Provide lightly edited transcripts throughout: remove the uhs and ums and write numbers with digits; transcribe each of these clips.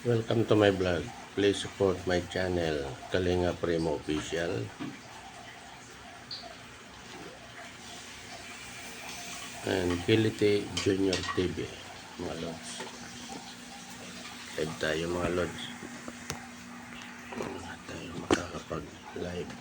Welcome to my vlog. Please support my channel, Kalinga Primo Official. And Kiliti Junior TV, mga lods. Live tayo mga lods. Tayo makakapag-live.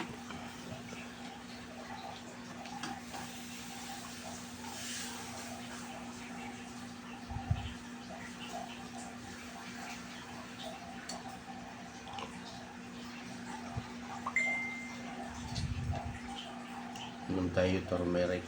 Inom tayo turmeric.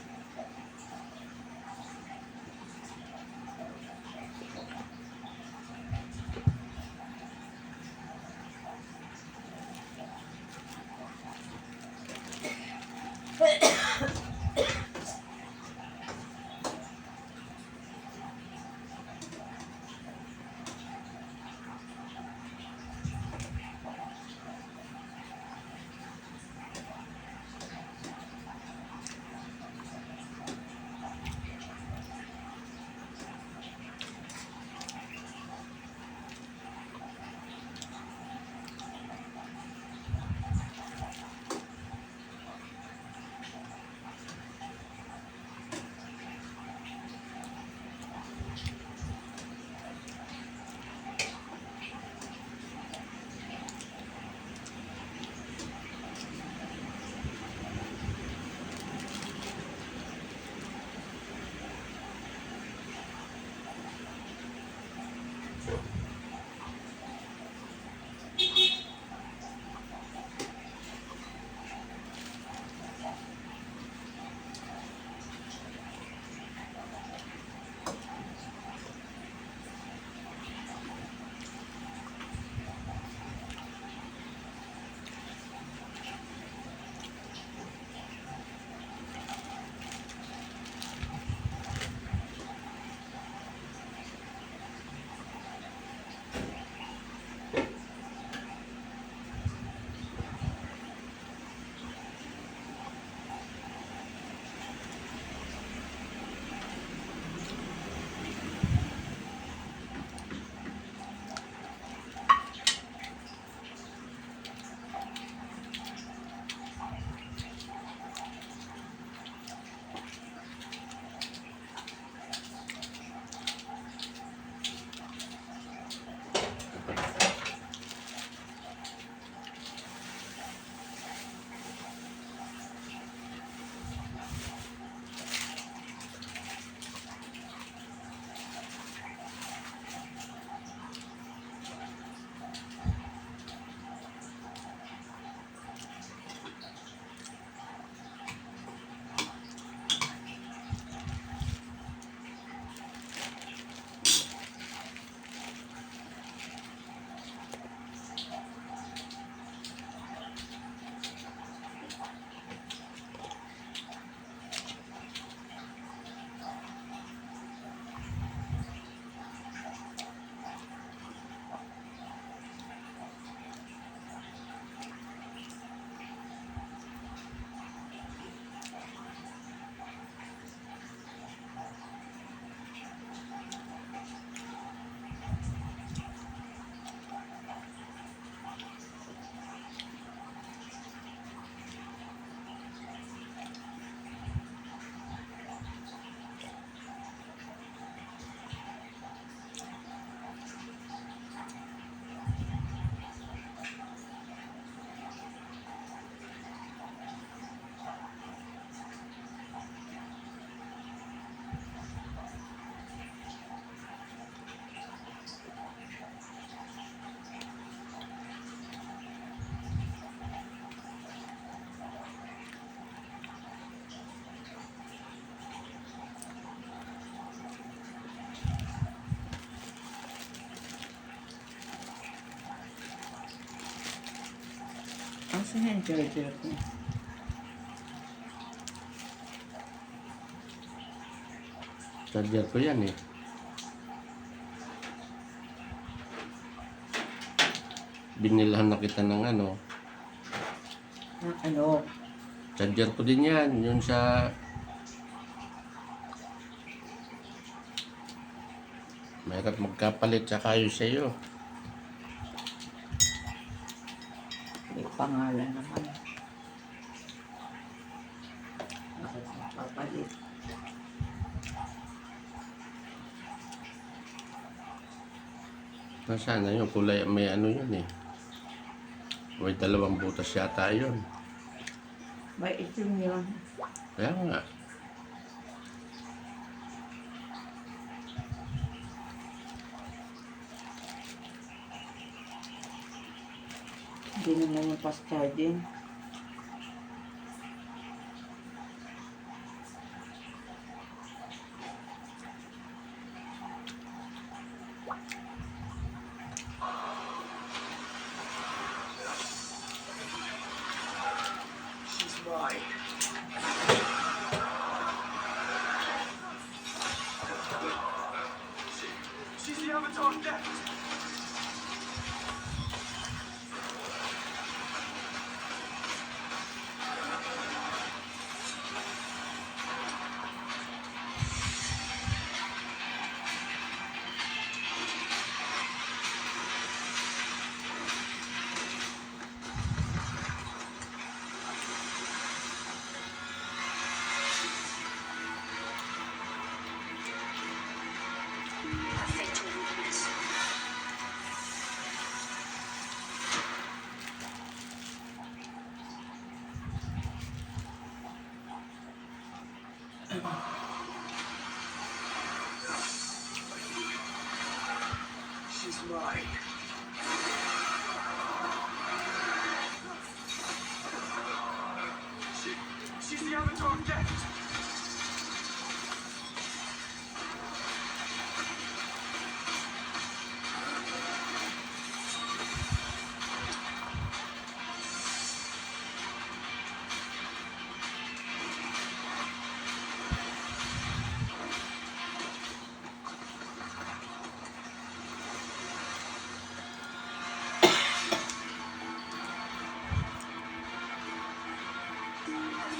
Asan yung charger ko? Charger ko yan eh. Binilahan na kita ng ano. Ano? Charger ko din yan. Yun sa... Mahirap magkapalit sa kayo sa'yo. pangalan naman. Bakit magpapalit? Nasaan na yun? Kulay, may ano yun eh. May 2 butas yata yun. May itim yun. Kaya nga. Hindi naman yung fast charging. She's mine. She's the Avatar next. Fatal weakness. She's mine. She's the Avatar next.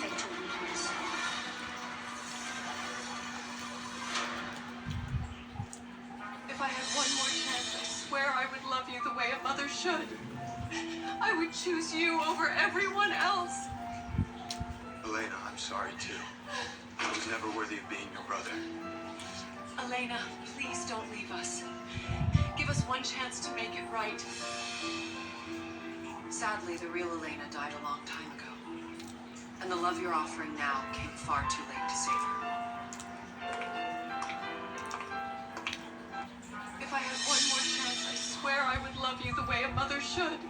Fatal weakness. If I had one more chance, I swear I would love you the way a mother should. I would choose you over everyone else. Elena, I'm sorry too. I was never worthy of being your brother. Elena, please don't leave us. Give us one chance to make it right. Sadly, the real Elena died a long time ago. And the love you're offering now came far too late to save her. If I had one more chance, I swear I would love you the way a mother should.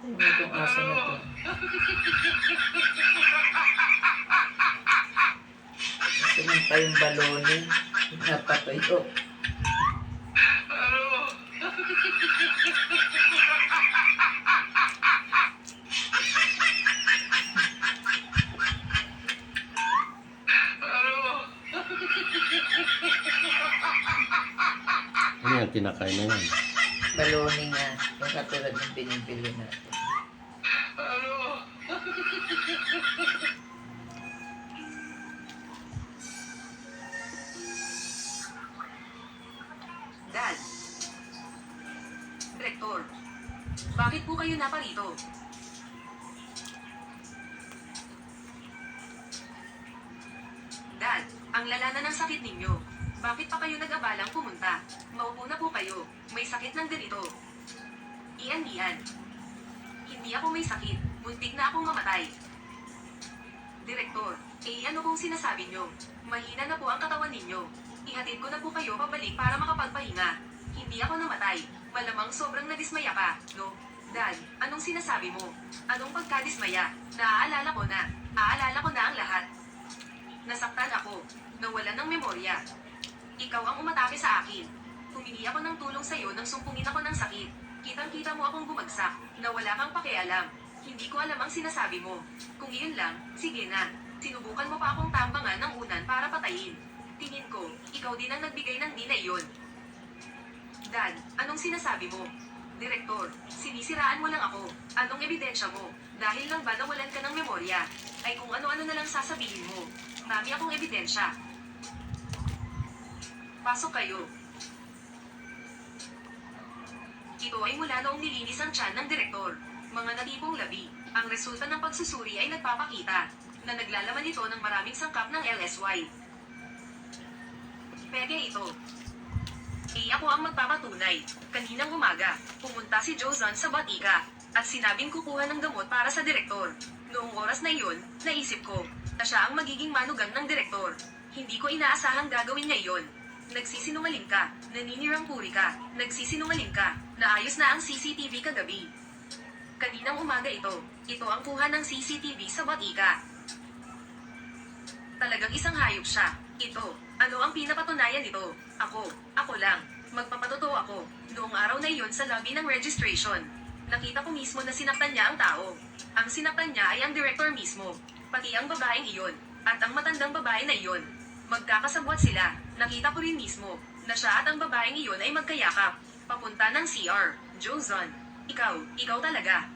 Tayo mo itong aso na to. Sinang pa yung balone. Napatayo. Ano yan? Tinakay na yan. Balone nga. Yung katulad ng binibili natin. Dad. Direktor, bakit po kayo naparito? Dad, ang lala na ng sakit ninyo. Bakit pa kayo nag-abalang pumunta? Maupo na po kayo. May sakit ng ganito. Iyan. Hindi ako may sakit. Muntik na akong mamatay. Direktor, ano pong sinasabi nyo? Mahina na po ang katawan ninyo. Ihatid ko na po kayo pabalik para makapagpahinga. Hindi ako namatay. Malamang sobrang nadismaya ka, no? Dad, anong sinasabi mo? Anong pagkadismaya? Naaalala ko na. Aalala ko na ang lahat. Nasaktan ako. Nawalan ng memorya. Ikaw ang umatake sa akin. Humingi ako ng tulong sa'yo nang sumpungin ako ng sakit. Kitang-kita mo akong bumagsak, na wala kang pakialam. Hindi ko alam ang sinasabi mo. Kung iyon lang, sige na. Sinubukan mo pa akong tambangan ng unan para patayin. Tingin ko, ikaw din ang nagbigay ng di na iyon. Dad, anong sinasabi mo? Direktor, sinisiraan mo lang ako. Anong ebidensya mo? Dahil lang ba nawalan ka ng memorya? Ay kung ano-ano na lang sasabihin mo. Marami akong ebidensya. Pasok kayo. Ito ay mula noong nilinis ang tiyan ng direktor. Mga natipong labi. Ang resulta ng pagsusuri ay nagpapakita na naglalaman ito ng maraming sangkap ng LSY. Pwede ito. Ako ang magpapatunay. Kaninang umaga, pumunta si Jozon sa Batika at sinabing kukuha ng gamot para sa direktor. Noong oras na iyon, naisip ko na siya ang magiging manugang ng direktor. Hindi ko inaasahang gagawin niya iyon. Nagsisinungaling ka, naninirang puri ka, nagsisinungaling ka, naayos na ang CCTV kagabi. Kaninang umaga ito ang kuha ng CCTV sa Batika. Talagang isang hayop siya. Ano ang pinapatunayan nito? Ako lang. Magpapatotoo ako. Noong araw na iyon sa lobby ng registration, nakita ko mismo na sinaktan niya ang tao. Ang sinaktan niya ay ang director mismo, pati ang babaeng iyon, at ang matandang babae na iyon. Magkakasabwat sila. Nakita ko rin mismo na siya at ang babaeng iyon ay magkayakap, papunta ng CR. Jozon, ikaw talaga.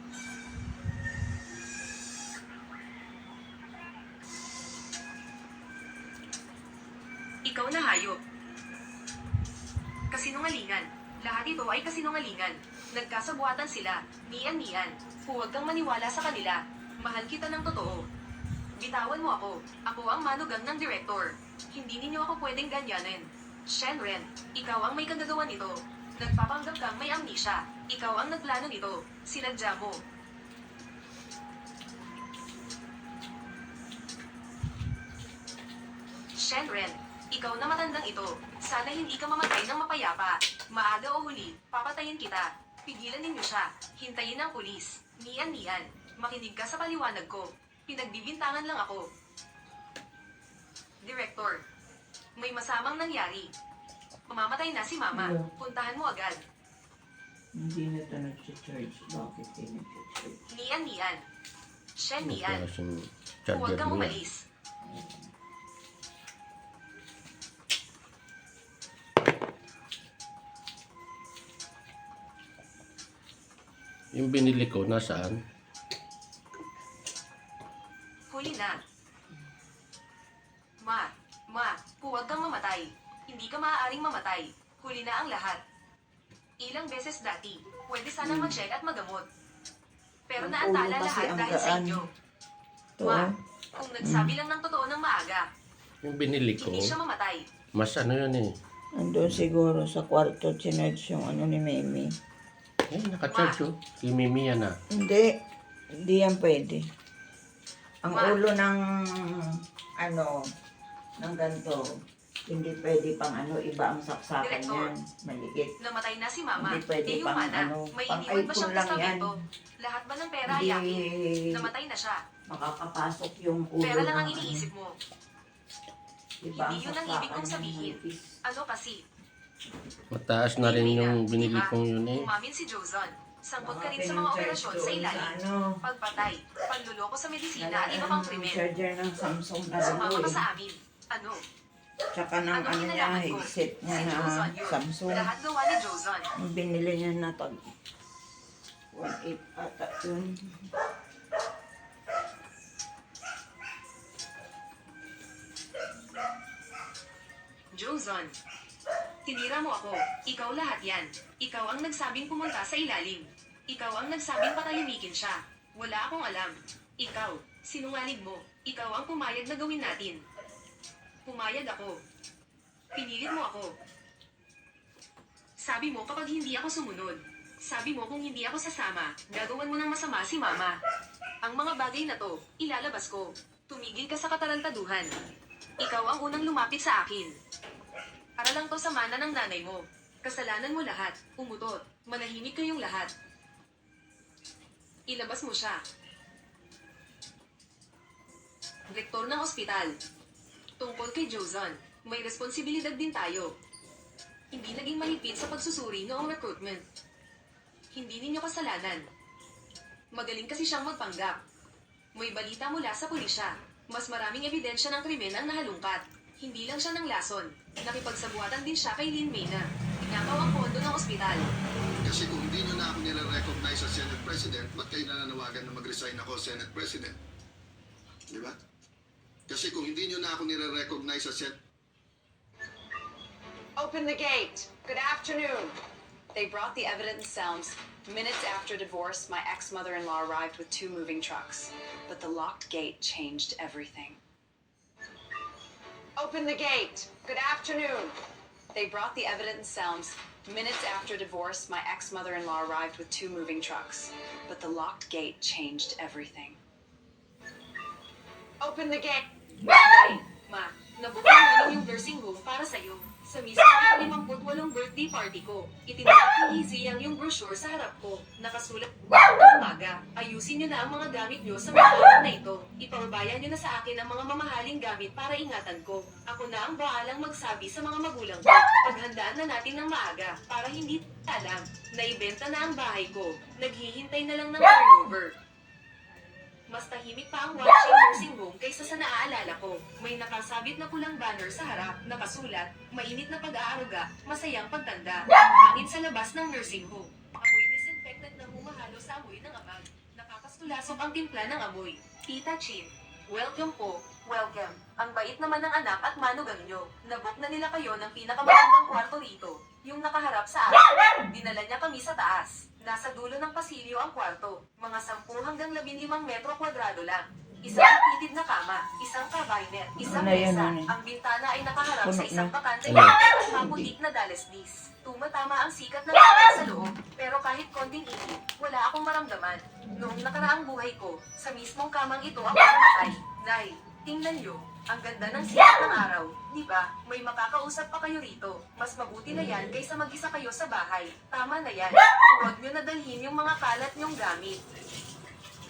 Ikaw na hayop. Kasinungalingan. Lahat ito ay kasinungalingan. Nagkasabuatan sila. Nian. Huwag kang maniwala sa kanila. Mahal kita ng totoo. Bitawan mo ako. Ako ang manugang ng direktor. Hindi ninyo ako pwedeng ganyanin. Shenren, ikaw ang may kagagawa nito. Nagpapanggap kang may amnesia. Ikaw ang nagplano nito. Sinadya mo. Shenren, ikaw na matandang ito. Sana hindi ka mamatay ng mapayapa. Maaga o huli, papatayin kita. Pigilan ninyo siya. Hintayin ang pulis. Nian. Makinig ka sa paliwanag ko. Pinagbibintangan lang ako. Director, may masamang nangyari. Mamamatay na si Mama. Ano? Puntahan mo agad. Hindi na ito nag-charge. Bakit hindi nag-charge? Nian. Shen Ito Nian, kasing huwag charger kang niya. umalis. Yung binili ko, nasaan? Huli na. Ma, huwag kang mamatay. Hindi ka maaaring mamatay. Huli na ang lahat. Ilang beses dati, pwede sanang mag-check at magamot. Pero Ang naantala ulo kasi lahat ang dahil sa gaan. inyo. Ito, Ma, kung nagsabi lang ng totoo ng maaga, Yung binili ko, hindi siya mamatay. mas ano yun eh. Nandun siguro sa kwarto, chinarge yung ano ni Mimi. Naka-charge oh. Si Mimi yan ah. Hindi yan pwede. Ang Ma. ulo ng, ng ganito, hindi pwede pang iba ang saksakan Direktor. yan. Maliit. Namatay na si Mama. Hindi pwede Yung pang mana, may pang iniwan ba iPhone siyang lang yan. testamento? Lahat ba ng pera ay akin? Hindi Namatay na siya. makakapasok yung ulo Pera lang ng ang iniisip mo. Iba ang Hindi yun ang ibig kong saksakan sabihin. ng manipis. Ano kasi? Mataas na rin yung binili kong yun eh. Umamin si Jozon. Sangkot ka rin Baka sa mga pinang-charge operasyon sa doon ilalim. Pagpatay, panluloko sa medisina at iba pang krimen. charger ng Samsung na Sumama ka eh. sa amin. Ano? Tsaka ng Ano niya, hinalaman ko? headset niya Si na Jozon yun. Samsung. Lahat gawa ni Jozon. Ang binili niya na tag 1.8 ata yun. Jozon. Tinira mo ako. Ikaw lahat yan. Ikaw ang nagsabing pumunta sa ilalim. Ikaw ang nagsabing patahimikin siya. Wala akong alam. Ikaw, sinungaling mo. Ikaw ang pumayag na gawin natin. Pumayag ako. Pinilit mo ako. Sabi mo kapag hindi ako sumunod. Sabi mo kung hindi ako sasama, gagawan mo ng masama si Mama. Ang mga bagay na to, ilalabas ko. Tumigil ka sa katarantaduhan. Ikaw ang unang lumapit sa akin. Para lang to sa mana ng nanay mo. Kasalanan mo lahat, umutot, manahimik kayong lahat. Ilabas mo siya. Rektor ng ospital. Tungkol kay Jozon, may responsibilidad din tayo. Hindi naging mahigpit sa pagsusuri noong recruitment. Hindi ninyo kasalanan. Magaling kasi siyang magpanggap. May balita mula sa pulisya. Mas maraming ebidensya ng krimen ang nahalungkat. Hindi lang siya ng lason. Nakipagsabuatan din siya kay Lynn Mena. Tinakaw ang pondo ng ospital. Kasi kung hindi nyo na ako nire-recognize as Senate President, ba't kayo nananawagan na mag-resign ako as Senate President? Di ba? Kasi kung hindi nyo na ako nire-recognize as Senate... Open the gate. Good afternoon. They brought the evidence sounds. Minutes after divorce, my ex-mother-in-law arrived with 2 moving trucks. But the locked gate changed everything. Open the gate. Good afternoon. They brought the evidence sounds. Minutes after divorce, my ex-mother-in-law arrived with 2 moving trucks. But the locked gate changed everything. Open the gate. Nay, ma, nabuking namin yung nursing home para sa'yo. Sa mismo 58 birthday party ko, itinatap ni Izzy yung brochure sa harap ko. Nakasulat ng umaga, ayusin nyo na ang mga gamit nyo sa mga araw na ito. Ipababayan nyo na sa akin ang mga mamahaling gamit para ingatan ko. Ako na ang baalang magsabi sa mga magulang ko. Paghandaan na natin ng maaga para hindi alam. Naibenta na ang bahay ko. Naghihintay na lang ng turnover. Mas tahimik pa ang watching nursing home kaysa sa naaalala ko. May nakasabit na pulang banner sa harap, nakasulat, mainit na pag-aaruga, masayang pagtanda. Hangin sa labas ng nursing home. Amoy disinfectant na humahalo sa amoy ng amag. Nakakastulasok ang timpla ng amoy. Tita Chin, welcome po. Welcome. Ang bait naman ng anak at manugang nyo. Nabook na nila kayo ng pinakamagandang kwarto rito. Yung nakaharap sa akin. Dinala niya kami sa taas. Nasa dulo ng pasilyo ang kwarto. Mga 10 hanggang 15 metro kwadrado lang. Isang makitid na kama, isang cabinet, isang mesa. Ang bintana ay nakaharap sa isang bakante at maputik na dalesnis. Tumatama ang sikat ng araw sa loob, pero kahit konting init, wala akong maramdaman. Noong nakaraang buhay ko, sa mismong kamang ito ako namatay. Nay, tingnan nyo, ang ganda ng sikat ng araw, di ba? May makakausap pa kayo rito. Mas mabuti na yan kaysa mag-isa kayo sa bahay. Tama na yan. Huwag nyo na dalhin yung mga kalat nyong gamit.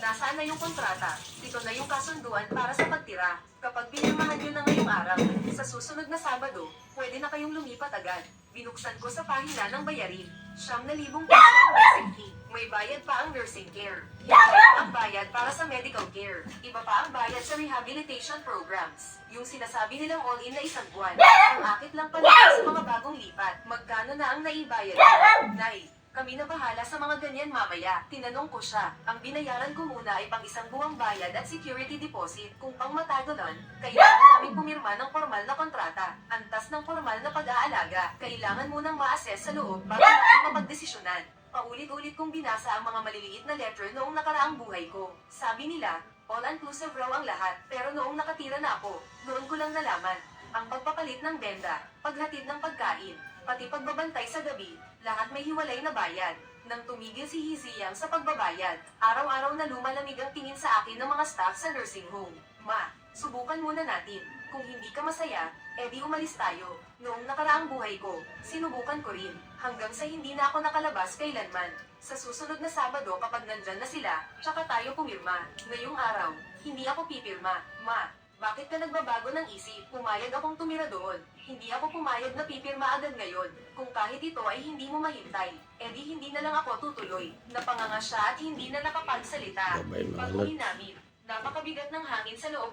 Nasaan na yung kontrata? Ito na yung kasunduan para sa pagtira. Kapag pinirmahan nyo na ngayong araw, sa susunod na Sabado, pwede na kayong lumipat agad. Binuksan ko sa pahina ng bayarin. 9,000 piso ang basic fee. May bayad pa ang nursing care. Higit ang bayad para sa medical care. Iba pa ang bayad sa rehabilitation programs. Yung sinasabi nilang all-in na 1 buwan. Ang akit lang pala sa mga bagong lipat. Magkano na ang naibayad nyo? Nay, kami na bahala sa mga ganyan mamaya. Tinanong ko siya. Ang binayaran ko muna ay pang 1 buwang bayad at security deposit. Kung pang matagalan, kailangan namin pumirma ng formal na kontrata. Antas ng formal na pag-aalaga. Kailangan munang ma-assess sa loob bago namin mapagdesisyonan. Paulit-ulit kong binasa ang mga maliliit na letter noong nakaraang buhay ko. Sabi nila, all-inclusive raw ang lahat. Pero noong nakatira na ako, noon ko lang nalaman. Ang pagpapalit ng benda, paghatid ng pagkain, pati pagbabantay sa gabi, lahat may hiwalay na bayad. Nang tumigil si Hiziyang sa pagbabayad, araw-araw na lumalamig ang tingin sa akin ng mga staff sa nursing home. Ma, subukan muna natin. Kung hindi ka masaya, edi umalis tayo. Noong nakaraang buhay ko, sinubukan ko rin. Hanggang sa hindi na ako nakalabas kailanman. Sa susunod na Sabado kapag nandyan na sila, tsaka tayo pumirma. Ngayong araw, hindi ako pipirma. Ma, bakit ka nagbabago ng isip? Pumayag akong tumira doon. Hindi ako pumayag na pipirma agad ngayon. Kung kahit ito ay hindi mo mahintay, edi hindi na lang ako tutuloy. Napanganga siya at hindi na nakapagsalita. Abay, mahalag. Pag-uwi namin, napakabigat ng hangin sa loob ng